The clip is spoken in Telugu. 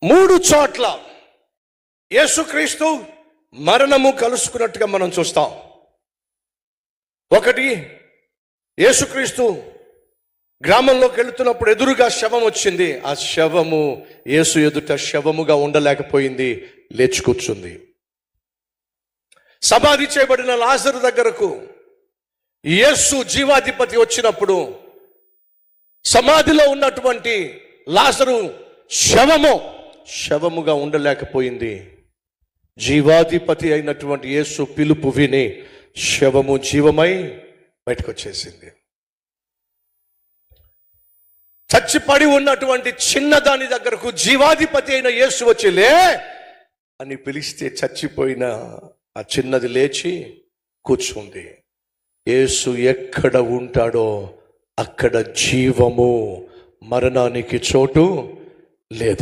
మూడు చోట్ల యేసుక్రీస్తు మరణము కలుసుకున్నట్టుగా మనం చూస్తాం. ఒకటి, యేసుక్రీస్తు గ్రామంలోకి వెళుతున్నప్పుడు ఎదురుగా శవం వచ్చింది. ఆ శవము యేసు ఎదుట శవముగా ఉండలేకపోయింది, లేచి కూర్చుంది. సమాధి చేయబడిన లాజరు దగ్గరకు యేసు జీవాధిపతి వచ్చినప్పుడు సమాధిలో ఉన్నటువంటి లాజరు శవముగా ఉండలేకపోయింది. జీవాధిపతి అయినటువంటి యేసు పిలుపు విని శవము జీవమై బయటకు వచ్చేసింది. చచ్చిపడి ఉన్నటువంటి చిన్నదాని దగ్గరకు జీవాధిపతి అయిన యేసు వచ్చి లే అని పిలిస్తే చచ్చిపోయిన ఆ చిన్నది లేచి కూర్చుంది. యేసు ఎక్కడ ఉంటాడో అక్కడ జీవము, మరణానికి చోటు లేదు.